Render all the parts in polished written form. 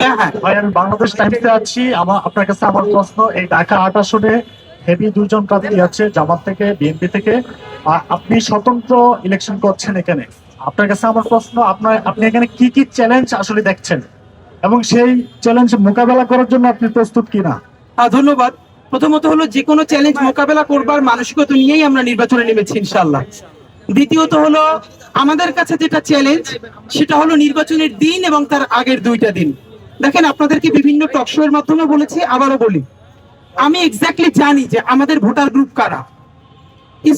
ভাই আমি বাংলাদেশ টাইমসে আছি। আপনার কাছে আমার প্রশ্ন, এই ঢাকা ৮ আসনে হেভি দুইজন প্রার্থী আছে জামাত থেকে, বিএনপি থেকে। আপনি স্বতন্ত্র ইলেকশন করছেন এখানে। আপনার কাছে আমার প্রশ্ন, আপনি এখানে কি কি চ্যালেঞ্জ আসলে দেখছেন এবং সেই চ্যালেঞ্জ মোকাবেলা করার জন্য আপনি প্রস্তুত কিনা? ধন্যবাদ। প্রথমত হলো, যে কোনো চ্যালেঞ্জ মোকাবেলা করবার মানসিকতা নিয়েই আমরা নির্বাচনে নেমেছি ইনশাআল্লাহ। দ্বিতীয়ত হলো, আমাদের কাছে যেটা চ্যালেঞ্জ সেটা হলো নির্বাচনের দিন এবং তার আগের 2টা দিন। দেখেন, আপনাদেরকে বিভিন্ন টক শো এর মাধ্যমে বলেছি, আবারও বলি, আমি এক্স্যাক্টলি জানি যে আমাদের ভোটার গ্রুপ কারা।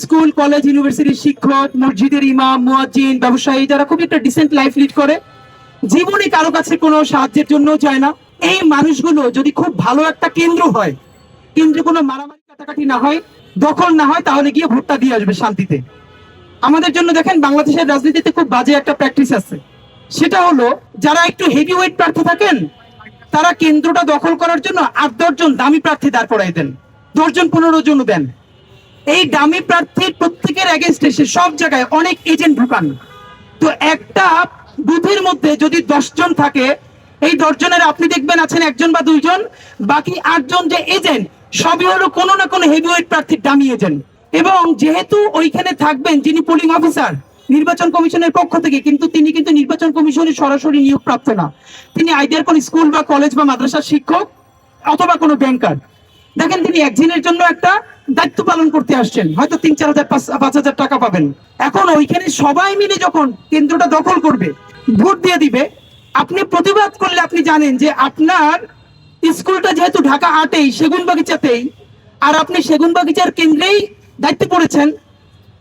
স্কুল, কলেজ, ইউনিভার্সিটির শিক্ষক, মসজিদের ইমাম, মুয়াজ্জিন, ব্যবসায়ী, যারা খুব একটা ডিসেন্ট লাইফ লিড করে, জীবনে কারো কাছে কোনো সাহায্যের জন্য যায় না। এই মানুষগুলো যদি খুব ভালো একটা কেন্দ্র হয়, কেন্দ্রে কোনো মারামারি কাটাকাটি না হয়, দখল না হয়, তাহলে গিয়ে ভোটটা দিয়ে আসবে শান্তিতে। আমাদের জন্য দেখেন, বাংলাদেশের রাজনীতিতে খুব বাজে একটা প্র্যাকটিস আছে। সেটা হলো, যারা একটু হেভি ওয়েট প্রার্থী থাকেন, তারা কেন্দ্রটা দখল করার জন্য 8-10 জন দামি প্রার্থী দাঁড় করাই দেন, 10 জন 15 জন দেন। এই দামি প্রার্থীর প্রত্যেকের এগেনস্টে সে সব জায়গায় অনেক এজেন্ট ঢুকান। তো একটা বুথের মধ্যে যদি 10 জন থাকে, এই 10 জনের আপনি দেখবেন আছেন 1 জন বা 2 জন, বাকি 8 জন যে এজেন্ট, সবই হলো কোনো না কোনো হেভিওয়েট প্রার্থীর দামি এজেন্ট। এবং যেহেতু ওইখানে থাকবেন যিনি পোলিং অফিসার নির্বাচন কমিশনের পক্ষ থেকে, কিন্তু তিনি কিন্তু নির্বাচন কমিশনের সরাসরি নিয়োগ প্রাপ্ত না। তিনি আইডিয়ার কোন স্কুল বা কলেজ বা মাদ্রাসার শিক্ষক অথবা কোনো ব্যাংকার। দেখেন, তিনি একদিনের জন্য একটা দায়িত্ব পালন করতে আসছেন, হয়তো 3-4 হাজার 5,000 টাকা পাবেন। এখন ওইখানে সবাই মিলে যখন কেন্দ্রটা দখল করবে, ভোট দিয়ে দিবে, আপনি প্রতিবাদ করলে আপনি জানেন যে আপনার স্কুলটা যেহেতু ঢাকা 8-এই সেগুনবাগিচাতেই, আর আপনি সেগুনবাগিচার কেন্দ্রেই দায়িত্ব পড়েছেন,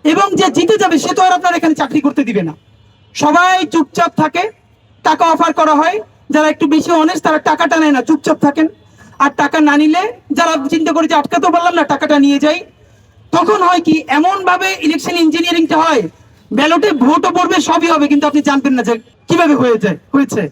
এবং যে জিতে যাবে সে তো আর আপনার এখানে চাকরি করতে দিবে না। সবাই চুপচাপ থাকে, টাকা অফার করা হয়, যারা একটু বেশি অনেস্ট তারা টাকাটা নেয় না, চুপচাপ থাকেন। আর টাকা না নিলে, যারা চিন্তা করে যে আটকাতে পারলাম না, টাকাটা নিয়ে যাই, তখন হয় কি, এমন ভাবে ইলেকশন ইঞ্জিনিয়ারিংটা হয়, ব্যালটে ভোটও পড়বে, সবই হবে, কিন্তু আপনি জানবেন না যে কিভাবে হয়েছে।